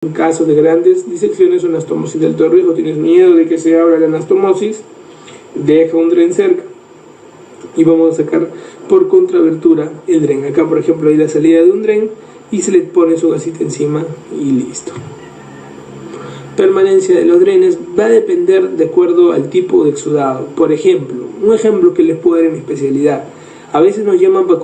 En caso de grandes disecciones o anastomosis de alto riesgo, tienes miedo de que se abra la anastomosis, deja un dren cerca y vamos a sacar por contrabertura el dren. Acá, por ejemplo, hay la salida de un dren y se le pone su gasita encima y listo. Permanencia de los drenes va a depender de acuerdo al tipo de exudado. Por ejemplo, un ejemplo que les puedo dar en mi especialidad. A veces nos llaman para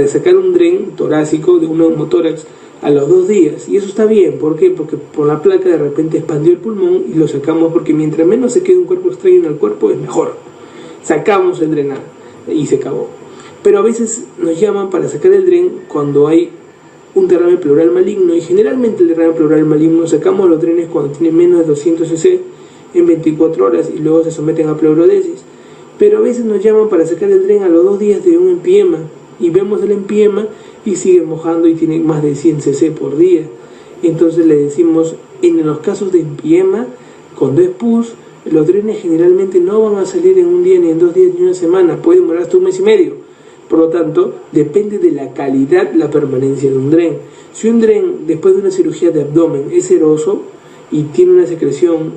sacar un dren torácico de un neumotórax a los 2 días, y eso está bien. ¿Por qué? Porque por la placa de repente expandió el pulmón y lo sacamos, porque mientras menos se quede un cuerpo extraño en el cuerpo es mejor. Sacamos el drenaje y se acabó. Pero a veces nos llaman para sacar el dren cuando hay un derrame pleural maligno, y generalmente el derrame pleural maligno sacamos los drenes cuando tiene menos de 200 cc en 24 horas y luego se someten a pleurodesis. Pero a veces nos llaman para sacar el dren a los 2 días de un empiema y vemos el empiema y sigue mojando y tiene más de 100 cc por día. Entonces le decimos, en los casos de empiema, cuando es pus, los drenes generalmente no van a salir en un día, ni en 2 días, ni una semana, puede demorar hasta 1 mes y medio. Por lo tanto, depende de la calidad la permanencia de un dren. Si un dren, después de una cirugía de abdomen, es seroso y tiene una secreción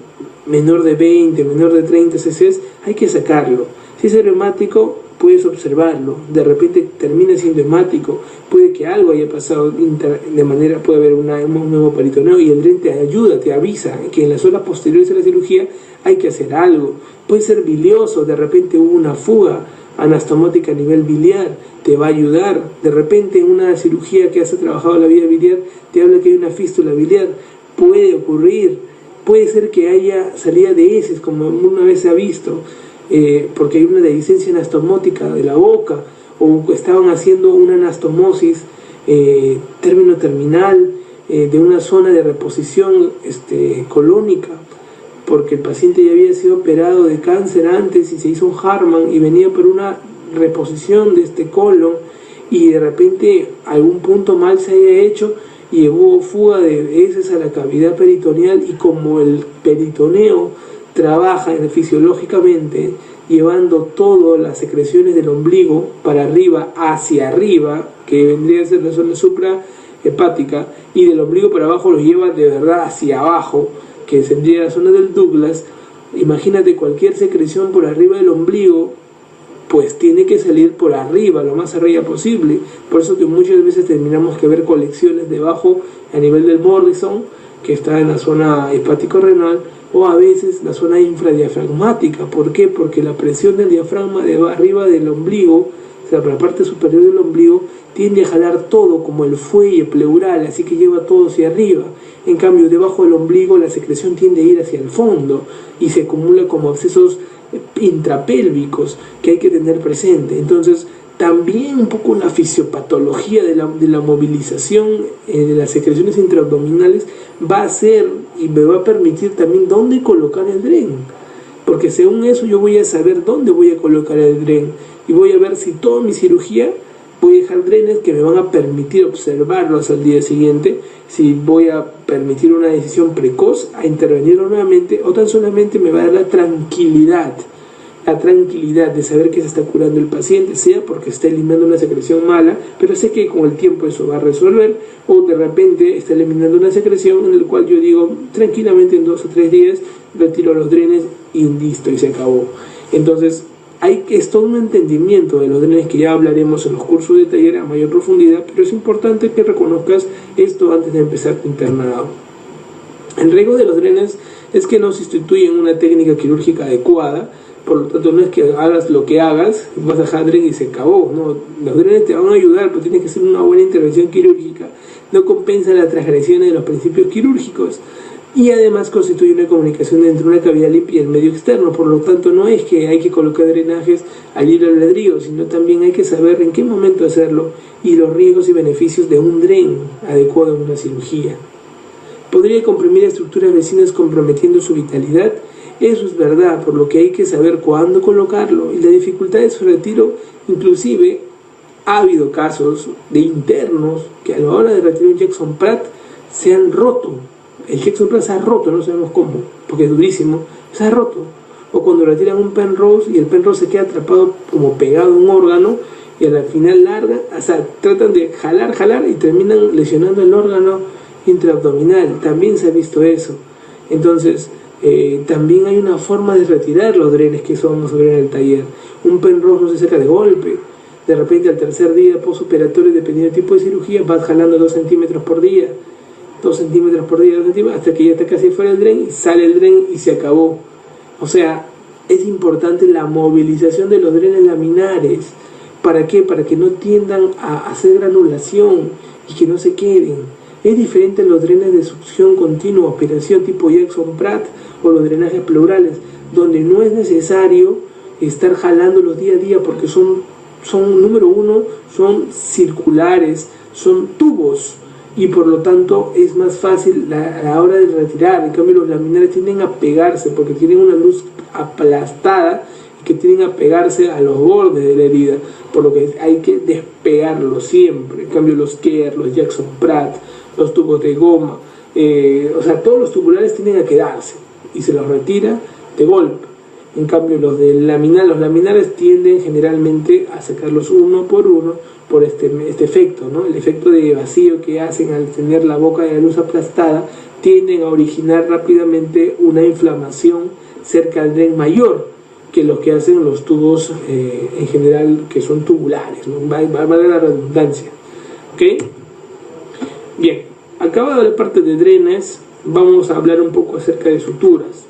menor de 20, menor de 30 cc, hay que sacarlo. Si es reumático, puedes observarlo, de repente termina siendo hemático, puede que algo haya pasado de manera, puede haber un nuevo peritoneo y el dren te ayuda, te avisa que en las horas posteriores a la cirugía hay que hacer algo. Puede ser bilioso, de repente hubo una fuga anastomótica a nivel biliar, te va a ayudar. De repente en una cirugía que has trabajado la vía biliar te habla que hay una fístula biliar, puede ocurrir. Puede ser que haya salida de heces, como una vez se ha visto, porque hay una dehiscencia anastomótica de la boca, o estaban haciendo una anastomosis término terminal de una zona de reposición colónica, porque el paciente ya había sido operado de cáncer antes y se hizo un Hartmann y venía por una reposición de este colon, y de repente algún punto mal se haya hecho y hubo fuga de heces a la cavidad peritoneal, y como el peritoneo trabaja fisiológicamente llevando todas las secreciones del ombligo para arriba, hacia arriba, que vendría a ser la zona suprahepática, y del ombligo para abajo los lleva de verdad hacia abajo, que sería la zona del Douglas. Imagínate, cualquier secreción por arriba del ombligo pues tiene que salir por arriba, lo más arriba posible. Por eso que muchas veces terminamos que ver colecciones debajo a nivel del Morrison, que está en la zona hepático-renal, o a veces la zona infradiafragmática. ¿Por qué? Porque la presión del diafragma de arriba del ombligo, o sea, por la parte superior del ombligo, tiende a jalar todo como el fuelle pleural, así que lleva todo hacia arriba. En cambio, debajo del ombligo la secreción tiende a ir hacia el fondo y se acumula como abscesos intrapélvicos que hay que tener presente. Entonces, también un poco la fisiopatología de la movilización de las secreciones intraabdominales va a ser y me va a permitir también dónde colocar el dren, porque según eso yo voy a saber dónde voy a colocar el dren y voy a ver si toda mi cirugía voy a dejar drenes que me van a permitir observarlos al día siguiente, si voy a permitir una decisión precoz a intervenir nuevamente, o tan solamente me va a dar la tranquilidad de saber que se está curando el paciente, sea porque está eliminando una secreción mala, pero sé que con el tiempo eso va a resolver, o de repente está eliminando una secreción en el cual yo digo tranquilamente en 2 o 3 días retiro los drenes y listo, y se acabó. Entonces es todo un entendimiento de los drenes que ya hablaremos en los cursos de taller a mayor profundidad, pero es importante que reconozcas esto antes de empezar tu internado. El riesgo de los drenes es que no sustituyen una técnica quirúrgica adecuada. Por lo tanto, no es que hagas lo que hagas, vas a dejar dren y se acabó. No, los drenes te van a ayudar, pero tienes que hacer una buena intervención quirúrgica. No compensa las transgresiones de los principios quirúrgicos. Y además constituye una comunicación entre una cavidad limpia y el medio externo. Por lo tanto, no es que hay que colocar drenajes al libre albedrío, sino también hay que saber en qué momento hacerlo y los riesgos y beneficios de un dren adecuado en una cirugía. ¿Podría comprimir estructuras vecinas comprometiendo su vitalidad? Eso es verdad, por lo que hay que saber cuándo colocarlo y la dificultad de su retiro. Inclusive ha habido casos de internos que a la hora de retirar un Jackson Pratt se han roto. El Jackson Pratt se ha roto, no sabemos cómo, porque es durísimo, se ha roto. O cuando retiran un Penrose y el Penrose se queda atrapado como pegado a un órgano y al final larga, o sea, tratan de jalar y terminan lesionando el órgano intraabdominal, también se ha visto eso. Entonces, también hay una forma de retirar los drenes que eso vamos a ver en el taller. Un Penrose no se saca de golpe. De repente al tercer día postoperatorio, dependiendo del tipo de cirugía, vas jalando 2 centímetros por día, 2 centímetros por día, 2 centímetros, hasta que ya está casi fuera del dren y sale el dren y se acabó. O sea, es importante la movilización de los drenes laminares. ¿Para qué? Para que no tiendan a hacer granulación y que no se queden. Es diferente a los drenes de succión continua, operación tipo Jackson-Pratt o los drenajes pleurales, donde no es necesario estar jalándolos día a día porque son número uno, son circulares, son tubos y por lo tanto es más fácil a la hora de retirar. En cambio los laminares tienden a pegarse porque tienen una luz aplastada y que tienden a pegarse a los bordes de la herida, por lo que hay que despegarlos siempre. En cambio los Kerr, los Jackson-Pratt, los tubos de goma, o sea, todos los tubulares tienden a quedarse y se los retira de golpe. En cambio los laminares tienden generalmente a sacarlos uno por uno por este efecto, ¿no? El efecto de vacío que hacen al tener la boca de la luz aplastada, tienden a originar rápidamente una inflamación cerca del dren mayor que los que hacen los tubos en general, que son tubulares, ¿no? Vale la redundancia. ¿Ok? Bien, acabada la parte de drenes, vamos a hablar un poco acerca de suturas.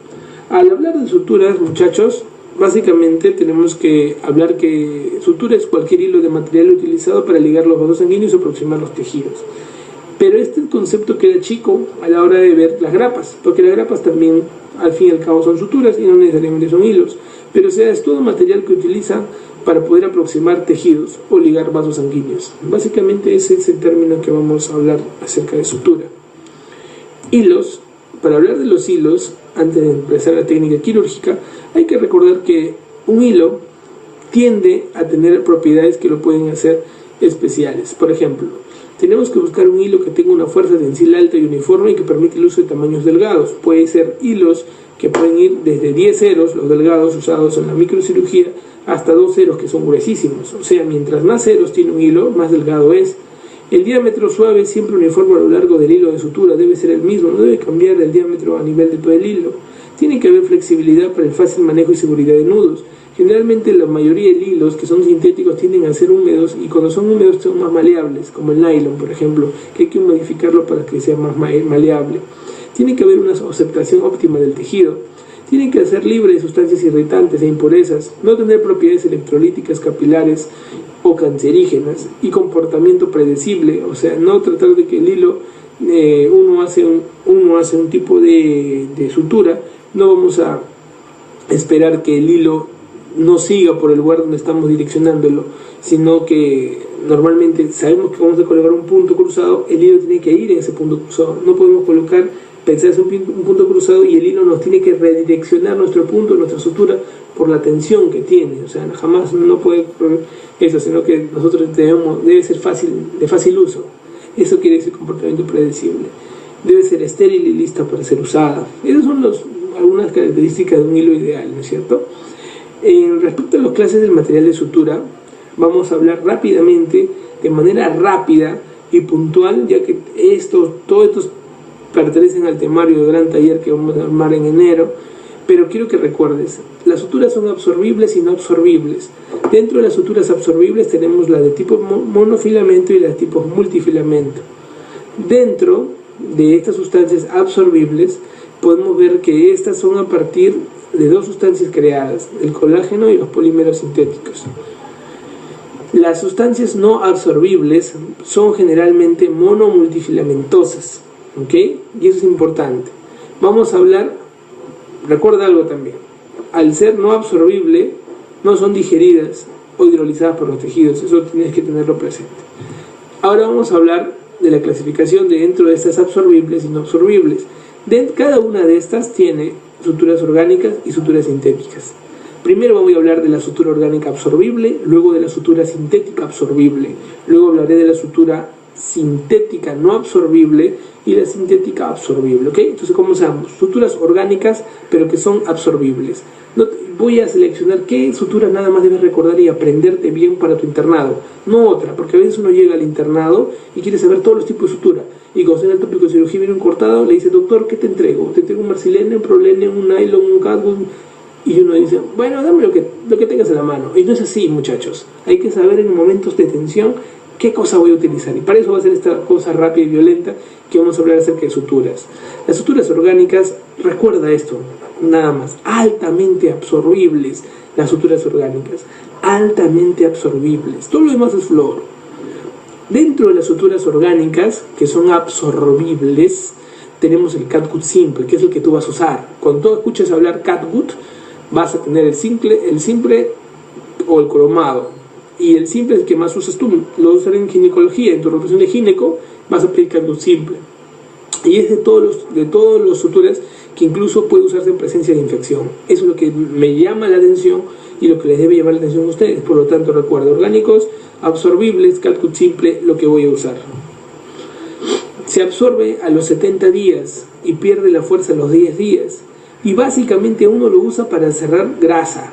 Al hablar de suturas, muchachos, básicamente tenemos que hablar que sutura es cualquier hilo de material utilizado para ligar los vasos sanguíneos y aproximar los tejidos. Pero este concepto queda chico a la hora de ver las grapas, porque las grapas también, al fin y al cabo, son suturas y no necesariamente son hilos. Pero o sea, es todo material que utiliza para poder aproximar tejidos o ligar vasos sanguíneos. Básicamente ese es el término que vamos a hablar acerca de sutura. Hilos. Para hablar de los hilos, antes de empezar la técnica quirúrgica, hay que recordar que un hilo tiende a tener propiedades que lo pueden hacer especiales. Por ejemplo, tenemos que buscar un hilo que tenga una fuerza tensil alta y uniforme y que permite el uso de tamaños delgados. Puede ser hilos que pueden ir desde 10 ceros, los delgados usados en la microcirugía, hasta 2 ceros que son gruesísimos. O sea, mientras más ceros tiene un hilo, más delgado es. El diámetro suave siempre uniforme a lo largo del hilo de sutura debe ser el mismo, no debe cambiar el diámetro a nivel de todo el hilo. Tiene que haber flexibilidad para el fácil manejo y seguridad de nudos. Generalmente la mayoría de hilos que son sintéticos tienden a ser húmedos y cuando son húmedos son más maleables, como el nylon, por ejemplo, que hay que modificarlo para que sea más maleable. Tiene que haber una aceptación óptima del tejido. Tiene que ser libre de sustancias irritantes e impurezas, no tener propiedades electrolíticas capilares o cancerígenas y comportamiento predecible, o sea, no tratar de que el hilo, uno hace un tipo de sutura, no vamos a esperar que el hilo no siga por el lugar donde estamos direccionándolo, sino que normalmente sabemos que vamos a colocar un punto cruzado, el hilo tiene que ir en ese punto cruzado, no podemos pensar un punto cruzado y el hilo nos tiene que redireccionar nuestro punto, nuestra sutura, por la tensión que tiene. O sea, jamás no puede eso, sino que nosotros debe ser de fácil uso. Eso quiere decir comportamiento predecible. Debe ser estéril y lista para ser usada. Esas son algunas características de un hilo ideal, ¿no es cierto? Respecto a las clases del material de sutura, vamos a hablar rápidamente, de manera rápida y puntual, ya que todos estos pertenecen al temario de gran taller que vamos a armar en enero, pero quiero que recuerdes, las suturas son absorbibles y no absorbibles. Dentro de las suturas absorbibles tenemos la de tipo monofilamento y la de tipo multifilamento. Dentro de estas sustancias absorbibles podemos ver que estas son a partir de dos sustancias creadas, el colágeno y los polímeros sintéticos. Las sustancias no absorbibles son generalmente monomultifilamentosas, ¿ok? Y eso es importante. Vamos a hablar, recuerda algo también, al ser no absorbible, no son digeridas o hidrolizadas por los tejidos, eso tienes que tenerlo presente. Ahora vamos a hablar de la clasificación de dentro de estas absorbibles y no absorbibles. Cada una de estas tiene suturas orgánicas y suturas sintéticas. Primero voy a hablar de la sutura orgánica absorbible, luego de la sutura sintética absorbible, luego hablaré de la sutura sintética no absorbible y la sintética absorbible, ¿ok? Entonces, ¿cómo usamos? Suturas orgánicas, pero que son absorbibles. Voy a seleccionar qué suturas nada más debes recordar y aprenderte bien para tu internado, no otra, porque a veces uno llega al internado y quiere saber todos los tipos de sutura, y cuando está en el tópico de cirugía viene un cortado, le dice, doctor, ¿qué te entrego? Te entrego un marsilene, un prolene, un nylon, un catgut, y uno dice, bueno, dame lo que tengas en la mano. Y no es así, muchachos, hay que saber en momentos de tensión qué cosa voy a utilizar, y para eso va a ser esta cosa rápida y violenta que vamos a hablar acerca de suturas. Las suturas orgánicas, recuerda esto, nada más, altamente absorbibles. Las suturas orgánicas, altamente absorbibles, todo lo demás es flor. Dentro de las suturas orgánicas, que son absorbibles, tenemos el catgut simple, que es el que tú vas a usar. Cuando tú escuches hablar catgut, vas a tener el simple o el cromado, y el simple es el que más usas tú, lo usas en ginecología, en tu rotación de gineco vas a pedir catgut simple, y es de todos los suturas que incluso puede usarse en presencia de infección. Eso es lo que me llama la atención y lo que les debe llamar la atención a ustedes. Por lo tanto, recuerda, orgánicos, absorbibles, catgut simple, lo que voy a usar. Se absorbe a los 70 días y pierde la fuerza a los 10 días, y básicamente uno lo usa para cerrar grasa,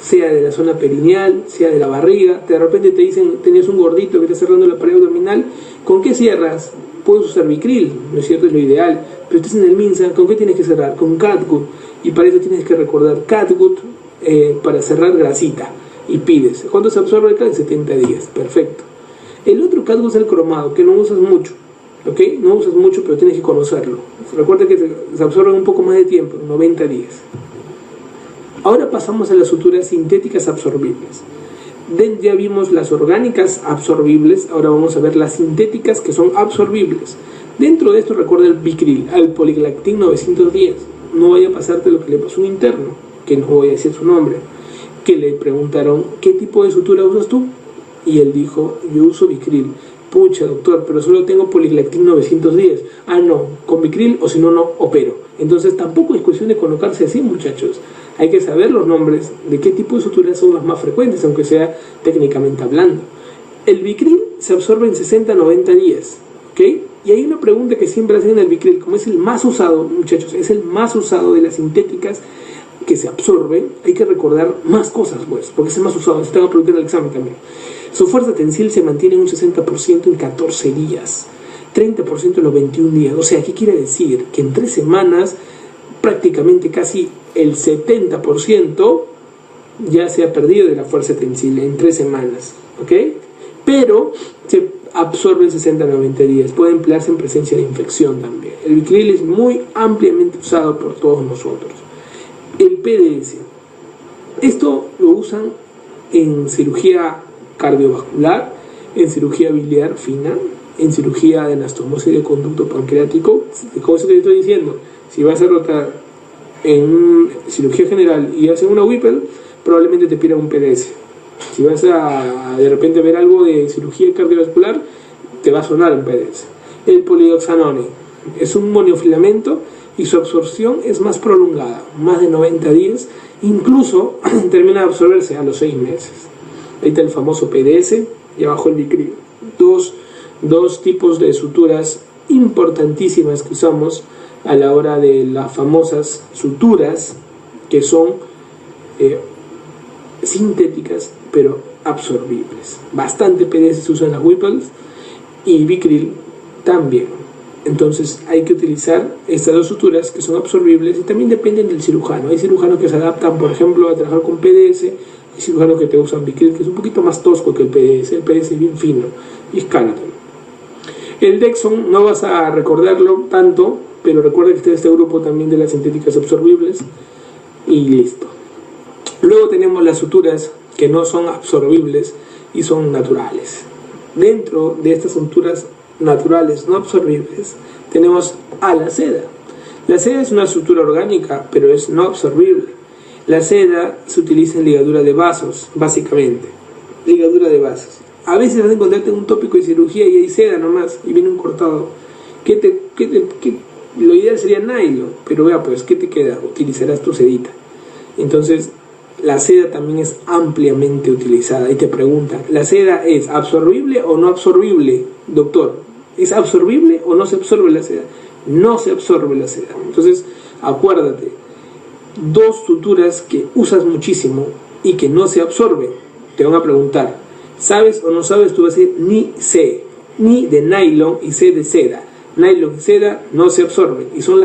sea de la zona perineal, sea de la barriga. De repente te dicen, tenías un gordito que está cerrando la pared abdominal, ¿con qué cierras? Puedes usar Vicryl, ¿no es cierto? Es lo ideal, pero estás en el MINSA, ¿con qué tienes que cerrar? Con catgut, y para eso tienes que recordar catgut para cerrar grasita, y pides. ¿Cuándo se absorbe acá? En 70 días, perfecto. El otro catgut es el cromado, que no usas mucho, ¿ok? No usas mucho, pero tienes que conocerlo. Recuerda que se absorbe un poco más de tiempo, 90 días. Ahora pasamos a las suturas sintéticas absorbibles. Ya vimos las orgánicas absorbibles, ahora vamos a ver las sintéticas que son absorbibles. Dentro de esto recuerda el Vicryl, al Poliglactin 910. No vaya a pasarte lo que le pasó a un interno, que no voy a decir su nombre, que le preguntaron, ¿qué tipo de sutura usas tú? Y él dijo, yo uso Vicryl. Pucha, doctor, pero solo tengo Poliglactin 910. Ah, no, con Vicryl, o si no, no opero. Entonces tampoco es cuestión de colocarse así, muchachos. Hay que saber los nombres de qué tipo de suturas son las más frecuentes, aunque sea técnicamente hablando. El Vicryl se absorbe en 60-90 días, ¿ok? Y hay una pregunta que siempre hacen en el Vicryl, como es el más usado, muchachos, es el más usado de las sintéticas que se absorben, hay que recordar más cosas, pues, porque es el más usado, se te van a preguntar en el examen también. Su fuerza tensil se mantiene en un 60% en 14 días, 30% en los 21 días. O sea, ¿qué quiere decir? Que en 3 semanas prácticamente casi el 70% ya se ha perdido de la fuerza tensil en 3 semanas, ¿ok? Pero se absorbe en 60-90 días, puede emplearse en presencia de infección también. El Vicryl es muy ampliamente usado por todos nosotros. El PDS, esto lo usan en cirugía cardiovascular, en cirugía biliar fina, en cirugía de anastomosis de conducto pancreático. Como eso que estoy diciendo, si vas a rotar en cirugía general y hacen una Whipple, probablemente te pidan un PDS. Si vas a de repente ver algo de cirugía cardiovascular, te va a sonar un PDS. El polidoxanone es un monofilamento y su absorción es más prolongada, más de 90 días, incluso termina de absorberse a los 6 meses. Ahí está el famoso PDS y abajo el Vicryl. Dos tipos de suturas importantísimas que usamos a la hora de las famosas suturas que son sintéticas pero absorbibles. Bastante PDS se usa en las Whipples y Vicryl también. Entonces hay que utilizar estas dos suturas que son absorbibles y también dependen del cirujano. Hay cirujanos que se adaptan, por ejemplo, a trabajar con PDS. Hay cirujanos que te usan Vicryl, que es un poquito más tosco que el PDS. El PDS es bien fino y es caro también. El Dexon no vas a recordarlo tanto, pero recuerda que está este grupo también de las sintéticas absorbibles y listo. Luego tenemos las suturas que no son absorbibles y son naturales. Dentro de estas suturas naturales no absorbibles tenemos a la seda. La seda es una sutura orgánica, pero es no absorbible. La seda se utiliza en ligadura de vasos, básicamente. Ligadura de vasos. A veces vas a encontrarte en un tópico de cirugía y hay seda nomás y viene un cortado. Lo ideal sería nylon, pero vea pues, ¿qué te queda? Utilizarás tu sedita. Entonces, la seda también es ampliamente utilizada. Y te preguntan, ¿la seda es absorbible o no absorbible, doctor? ¿Es absorbible o no se absorbe la seda? No se absorbe la seda. Entonces, acuérdate, dos suturas que usas muchísimo y que no se absorben. Te van a preguntar, ¿sabes o no sabes? Tú vas a decir, ni sé, ni de nylon y sé de seda. Nylon y seda no se absorben y son las